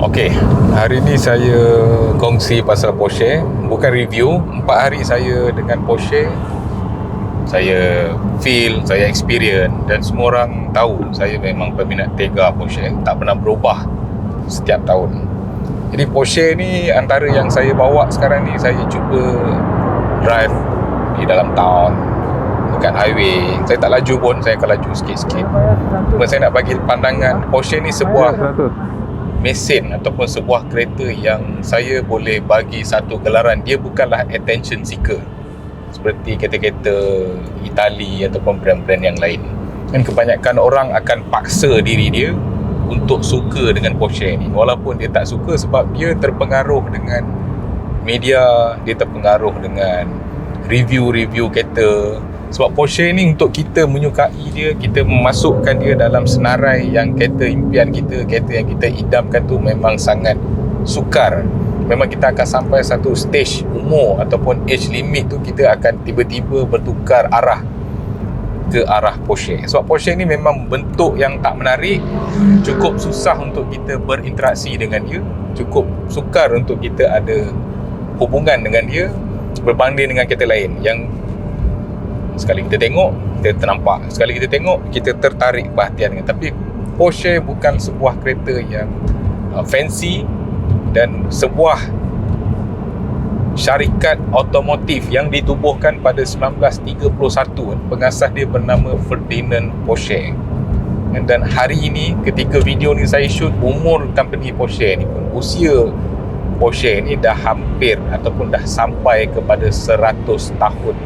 Okey, hari ni saya kongsi pasal Porsche. Bukan review. 4 hari saya dengan Porsche. Saya feel, saya experience, dan semua orang tahu saya memang peminat Tega Porsche. Tak pernah berubah setiap tahun. Jadi Porsche ni antara yang saya bawa sekarang ni, saya cuba drive di dalam town, dekat highway. Saya tak laju pun, saya akan laju sikit-sikit. Cuma saya nak bagi pandangan Porsche ni sebuah mesin ataupun sebuah kereta yang saya boleh bagi satu gelaran. Dia bukanlah attention seeker seperti kereta-kereta Itali ataupun brand-brand yang lain. Dan kebanyakan orang akan paksa diri dia untuk suka dengan Porsche ni, walaupun dia tak suka sebab dia terpengaruh dengan media, dia terpengaruh dengan review-review kereta. Sebab Porsche ni untuk kita menyukai dia, kita memasukkan dia dalam senarai yang kereta impian kita, kereta yang kita idamkan tu memang sangat sukar. Memang kita akan sampai satu stage umur ataupun age limit tu, kita akan tiba-tiba bertukar arah ke arah Porsche. Sebab Porsche ni memang bentuk yang tak menarik, cukup susah untuk kita berinteraksi dengan dia, cukup sukar untuk kita ada hubungan dengan dia berbanding dengan kereta lain yang sekali kita tengok, kita ternampak, sekali kita tengok, kita tertarik perhatian dengan. Tapi Porsche bukan sebuah kereta yang fancy, dan sebuah syarikat otomotif yang ditubuhkan pada 1931. Pengasas dia bernama Ferdinand Porsche. Dan hari ini ketika video ni saya shoot, umur company Porsche ni pun, usia Porsche ni dah hampir ataupun dah sampai kepada 100 tahun.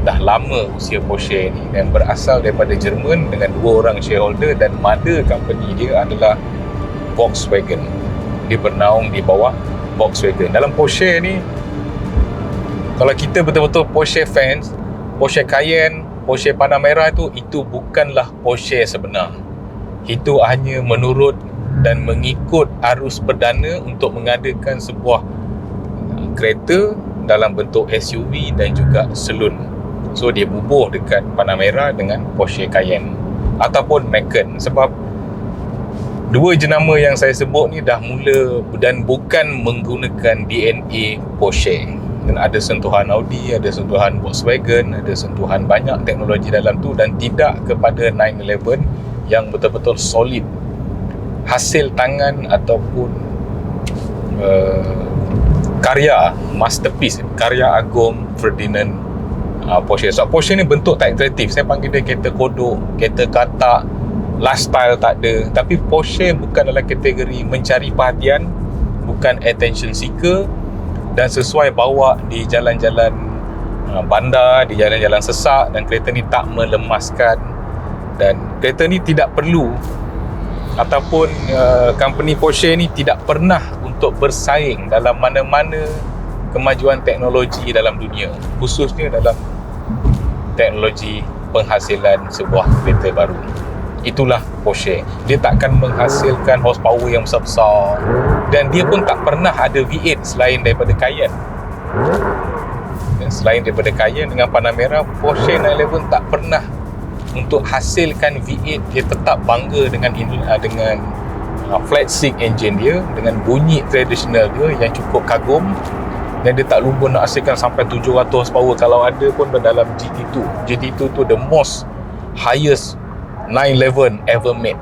Dah lama usia Porsche ni, dan berasal daripada Jerman dengan 2 orang shareholder, dan mother company dia adalah Volkswagen. Dia bernaung di bawah Volkswagen. Dalam Porsche ni, kalau kita betul-betul Porsche fans, Porsche Cayenne, Porsche Panamera itu bukanlah Porsche sebenar. Itu hanya menurut dan mengikut arus perdana untuk mengadakan sebuah kereta dalam bentuk SUV dan juga saloon. So dia bubuh dekat Panamera dengan Porsche Cayenne ataupun Macan. Sebab dua jenama yang saya sebut ni dah mula dan bukan menggunakan DNA Porsche. Dan ada sentuhan Audi, ada sentuhan Volkswagen, ada sentuhan banyak teknologi dalam tu, dan tidak kepada 911 yang betul-betul solid, hasil tangan ataupun karya masterpiece, karya agung Ferdinand Porsche. So Porsche ni bentuk tak atraktif. Saya panggil dia kereta kodok, kereta katak, lifestyle tak ada. Tapi Porsche bukan dalam kategori mencari perhatian, bukan attention seeker, dan sesuai bawa di jalan-jalan bandar, di jalan-jalan sesak. Dan kereta ni tak melemaskan, dan kereta ni tidak perlu ataupun company Porsche ni tidak pernah untuk bersaing dalam mana-mana kemajuan teknologi dalam dunia, khususnya dalam teknologi penghasilan sebuah kereta baru. Itulah Porsche. Dia takkan menghasilkan horsepower yang besar-besar, dan dia pun tak pernah ada V8 selain daripada Cayenne. Dan selain daripada Cayenne dengan Panamera, Porsche 911 tak pernah untuk hasilkan V8. Dia tetap bangga dengan flat six engine dia, dengan bunyi tradisional dia yang cukup kagum, dan dia tak lupa nak hasilkan sampai 700 horsepower kalau ada pun dalam GT2. GT2 tu the most highest 911 ever made.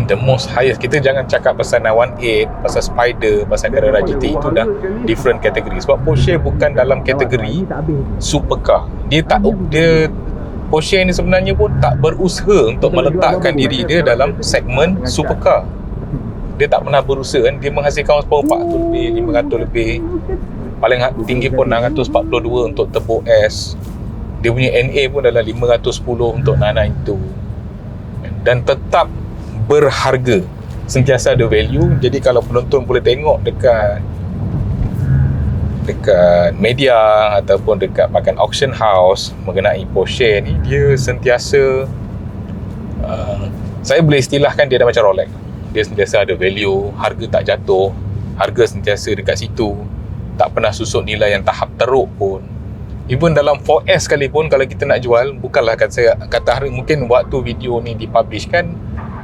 The most highest. Kita jangan cakap pasal 918, pasal Spider, pasal Carrera GT, itu dah different kategori. Sebab Porsche bukan dalam kategori supercar. Porsche ni sebenarnya pun tak berusaha untuk meletakkan diri dia dalam segmen supercar. Dia tak pernah berusaha kan. Dia menghasilkan horsepower 400 lebih, 500 lebih, paling tinggi pun 642 untuk turbo S. Dia punya NA pun dalam 510 untuk 992, dan tetap berharga, sentiasa ada value. Jadi kalau penonton boleh tengok dekat media ataupun dekat bahkan auction house mengenai Porsche ni, dia sentiasa saya boleh istilahkan dia dah macam Rolex. Dia sentiasa ada value, harga tak jatuh, harga sentiasa dekat situ, tak pernah susut nilai yang tahap teruk pun. Even dalam 4S sekalipun, kalau kita nak jual, bukanlah saya kata harga, mungkin waktu video ni dipublish kan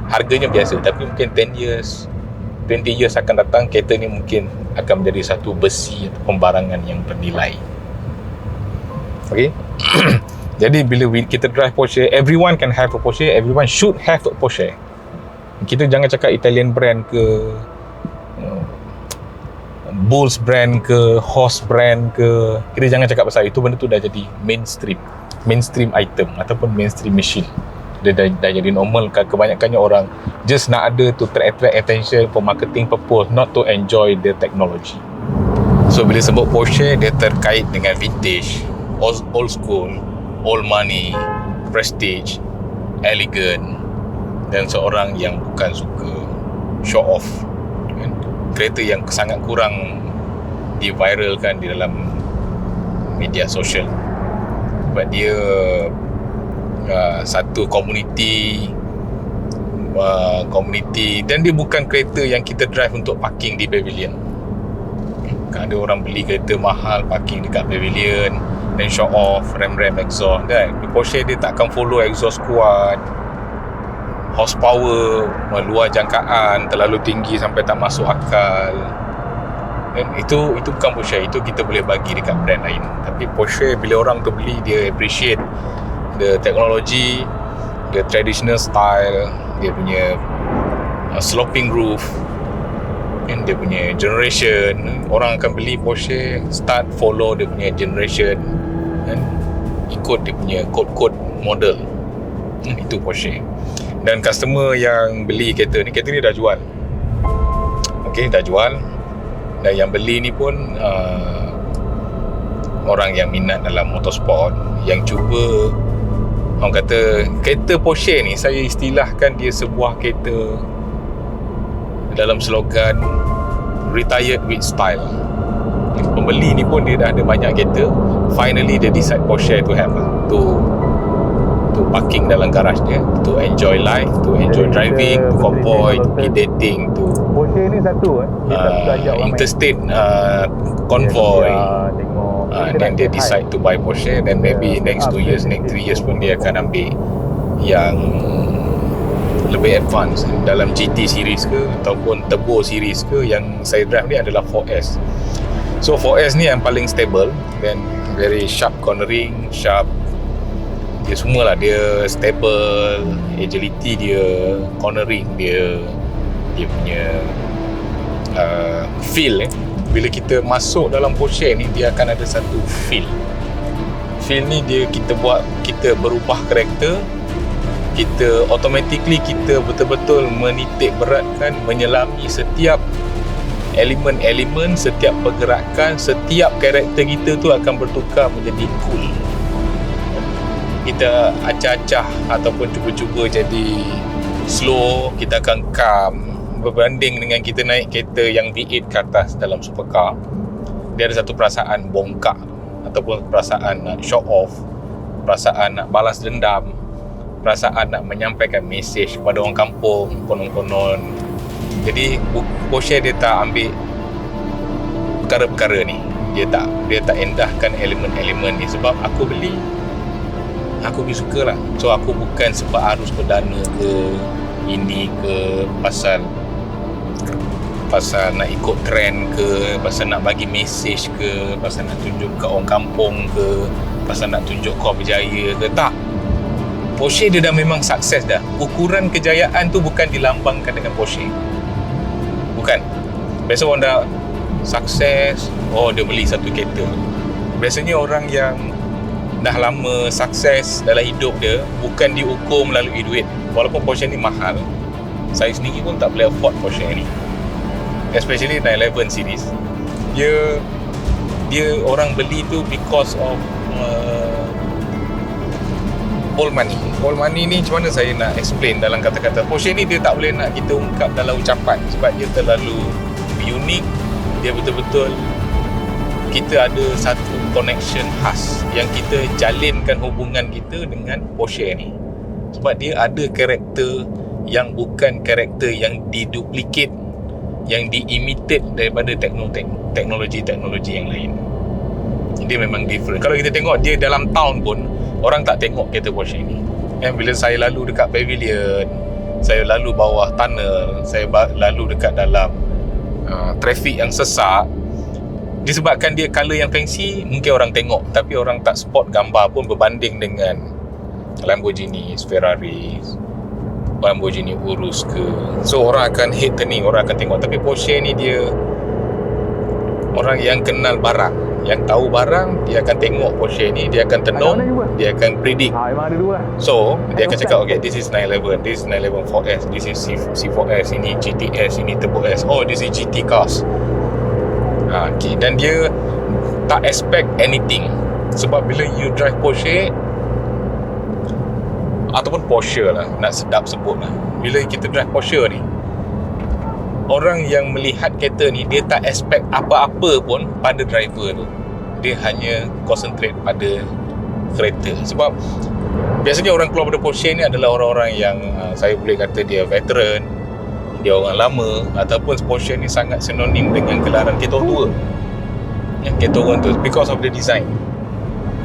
harganya biasa, tapi mungkin 10 years 20 years akan datang, kereta ni mungkin akan menjadi satu besi atau pembarangan yang bernilai. Okay. Jadi bila kita drive Porsche, everyone can have a Porsche, everyone should have a Porsche. Kita jangan cakap Italian brand ke, Bulls brand ke, Horse brand ke. Kita jangan cakap pasal itu. Benda tu dah jadi mainstream item ataupun mainstream machine. Dia dah jadi normal. Kebanyakannya orang just nak ada to attract attention for marketing purpose, not to enjoy the technology. So bila sebut Porsche, dia terkait dengan vintage, old school, old money, prestige, elegant, dan seorang yang bukan suka show off. Kereta yang sangat kurang diviralkan di dalam media sosial, sebab dia satu komuniti, dan dia bukan kereta yang kita drive untuk parking di pavilion. Kan ada orang beli kereta mahal parking dekat pavilion dan show off rem exhaust kan. Di Porsche dia takkan follow exhaust kuat, horsepower luar jangkaan, terlalu tinggi sampai tak masuk akal. Dan itu bukan Porsche. Itu kita boleh bagi dekat brand lain. Tapi Porsche, bila orang tu beli, dia appreciate the technology, the traditional style, dia punya sloping roof, and dia punya generation. Orang akan beli Porsche, start follow dia punya generation, dan ikut dia punya code model. Itu Porsche. Dan customer yang beli kereta ni dah jual. Okay, dah jual. Dan yang beli ni pun orang yang minat dalam motorsport, yang cuba, orang kata kereta Porsche ni, saya istilahkan dia sebuah kereta dalam slogan retired with style. Pembeli ni pun dia dah ada banyak kereta, finally dia decide Porsche to have to parking dalam garage dia, to enjoy life, to enjoy driving, to convoy, to pergi dating, to Porsche ni satu interstate convoy. Dan dia decide to buy Porsche, then maybe next 2 years, next 3 years pun dia akan ambil yang lebih advance dalam GT series ke ataupun Turbo series ke. Yang saya drive ni adalah 4S. So 4S ni yang paling stable, then very sharp cornering, sharp, dia semualah, dia stable, agility dia, cornering dia punya feel. Bila kita masuk dalam Porsche ni, dia akan ada satu feel ni dia, kita berubah karakter, kita automatically, kita betul-betul menitik beratkan, menyelami setiap elemen-elemen, setiap pergerakan, setiap karakter kita tu akan bertukar menjadi cool. Kita acah-acah ataupun cuba-cuba jadi slow, kita akan calm. Berbanding dengan kita naik kereta yang V8 ke atas dalam supercar, dia ada satu perasaan bongkak, ataupun perasaan nak show off, perasaan nak balas dendam, perasaan nak menyampaikan mesej kepada orang kampung, konon-konon. Jadi Porsche dia tak ambil perkara-perkara ni. Dia tak endahkan elemen-elemen ni. Sebab aku beli, aku lebih suka lah. So aku bukan sebab arus perdana ke, ini ke, pasal nak ikut trend ke, pasal nak bagi mesej ke, pasal nak tunjuk kat orang kampung ke, pasal nak tunjuk kau berjaya ke. Tak. Porsche dia dah memang sukses dah. Ukuran kejayaan tu bukan dilambangkan dengan Porsche. Bukan. Biasa orang dah sukses, dia beli satu kereta. Biasanya orang yang dah lama sukses dalam hidup dia bukan diukur melalui duit. Walaupun Porsche ni mahal, saya sendiri pun tak boleh afford Porsche ni, especially 911 series. Dia orang beli tu because of old money. Old money ni macam mana saya nak explain dalam kata-kata. Porsche ni dia tak boleh nak kita ungkap dalam ucapan, sebab dia terlalu unik. Dia betul-betul, kita ada satu connection khas yang kita jalinkan hubungan kita dengan Porsche ni. Sebab dia ada karakter yang bukan karakter yang diduplicate, yang diimitate daripada teknologi-teknologi yang lain. Dia memang different. Kalau kita tengok dia dalam town pun, orang tak tengok kereta Porsche ni. Bila saya lalu dekat pavilion, saya lalu bawah tunnel, saya lalu dekat dalam trafik yang sesak. Disebabkan dia colour yang fancy, mungkin orang tengok, tapi orang tak spot gambar pun berbanding dengan Lamborghini, Ferrari, Lamborghini Urus ke. So orang akan hate turning, orang akan tengok. Tapi Porsche ni dia orang yang kenal barang, yang tahu barang, dia akan tengok Porsche ni, dia akan tenung, dia akan predict. So dia akan cakap, okay, this is 911, this is 911 4S, this is C4S, ini GTS, ini Turbo S, oh this is GT cars. Okay. Dan dia tak expect anything. Sebab bila you drive Porsche, ataupun Porsche lah, nak sedap sebut lah, bila kita drive Porsche ni, orang yang melihat kereta ni, dia tak expect apa-apa pun pada driver tu. Dia hanya concentrate pada kereta. Sebab biasanya orang keluar pada Porsche ni adalah orang-orang yang saya boleh kata dia veteran, dia orang lama, ataupun Porsche ni sangat sinonim dengan gelaran kereta tua. Kereta orang tu because of the design.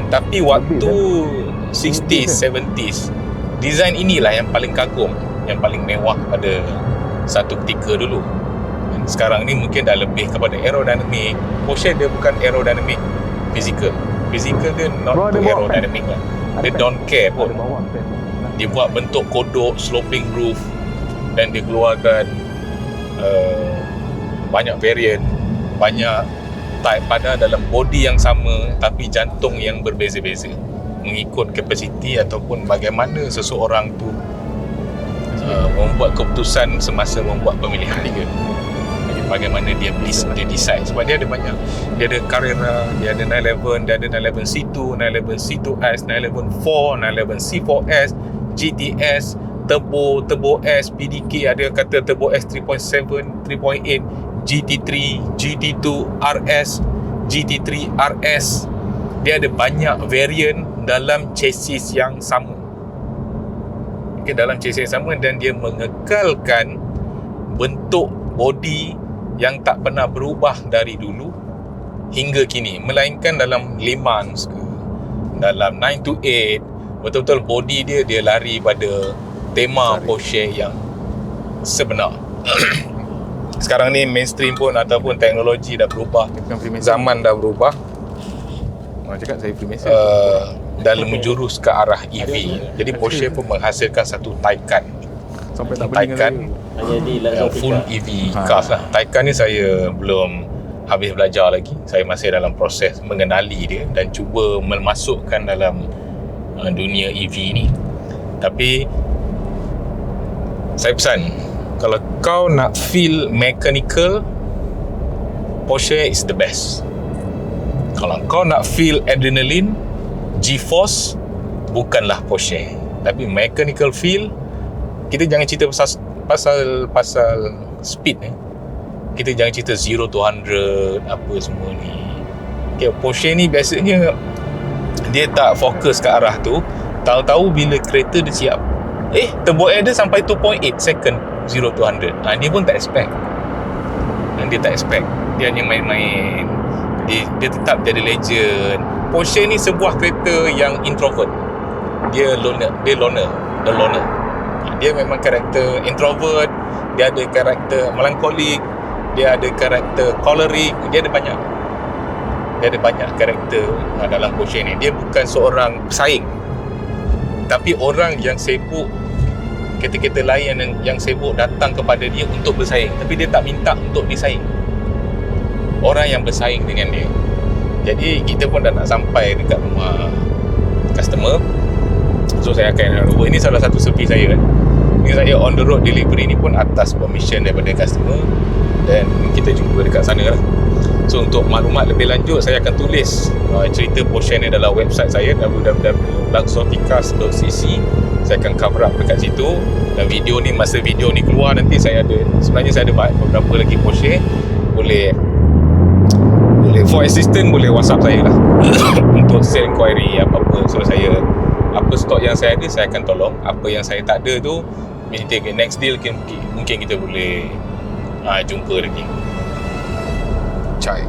Tapi waktu 60s, 70s, design inilah yang paling kagum, yang paling mewah pada satu ketika dulu. Sekarang ni mungkin dah lebih kepada aerodynamic. Porsche dia bukan aerodynamic physical dia not to aerodynamic lah. Dia don't care pun. Dia buat bentuk kodok, sloping roof, dan dia keluarkan banyak variant, banyak type pada dalam body yang sama tapi jantung yang berbeza-beza, mengikut kapasiti ataupun bagaimana seseorang tu membuat keputusan semasa membuat pemilihan dia. Bagaimana dia decide. Sebab dia ada banyak. Dia ada Carrera, dia ada 911, dia ada 911 C2, 911 C2S, 911 4, 911 C4S, GTS, Turbo S, PDK, ada kata Turbo S 3.7, 3.8, GT3, GT2 RS, GT3 RS. Dia ada banyak variant dalam chassis yang sama. Okay, dalam chassis yang sama, dan dia mengekalkan bentuk body yang tak pernah berubah dari dulu hingga kini, melainkan dalam Le Mans ke, dalam 928, betul-betul body dia lari pada tema Porsche yang sebenar. Sekarang ni mainstream pun ataupun teknologi dah berubah, zaman dah berubah. Cakap saya free message. Dalam menjurus ke arah EV. Jadi Porsche pun menghasilkan satu Taycan. Sampai tak Taycan full EV cars lah. Taycan ni saya belum habis belajar lagi. Saya masih dalam proses mengenali dia dan cuba memasukkan dalam dunia EV ni. Tapi saya pesan, kalau kau nak feel mechanical, Porsche is the best. Kalau kau nak feel adrenaline, G-Force bukanlah Porsche. Tapi mechanical feel, kita jangan cerita pasal speed ni. Kita jangan cerita 0 to 100 apa semua ni. Okay, Porsche ni biasanya dia tak fokus ke arah tu. Tahu-tahu bila kereta dia siap, turbo air dia sampai 2.8 second 0 to 100. Dia pun tak expect. Dia tak expect. Dia hanya main-main. Dia tetap jadi legend. Porsche ni sebuah kereta yang introvert. Dia loner. Dia memang karakter introvert. Dia ada karakter melankolik. Dia ada karakter choleric. Dia ada banyak karakter dalam Porsche ni. Dia bukan seorang pesaing, tapi orang yang sibuk, kereta-kereta lain yang sibuk datang kepada dia untuk bersaing, tapi dia tak minta untuk disaing. Orang yang bersaing dengan dia. Jadi kita pun dah nak sampai dekat rumah customer. So saya akan hand over. Ini salah satu sepi saya kan. Ini saya on the road delivery ni pun atas permission daripada customer, dan kita jumpa dekat sana lah. So untuk maklumat lebih lanjut, saya akan tulis cerita Porsche ni dalam website saya, www.luxoticars.cc. Saya akan cover up dekat situ. Dan video ni, masa video ni keluar nanti, saya ada beberapa lagi Porsche. Boleh for assistant, boleh WhatsApp saya lah untuk sale inquiry apa-apa. So saya, apa stok yang saya ada, saya akan tolong. Apa yang saya tak ada tu, next deal mungkin kita boleh jumpa lagi. Chai.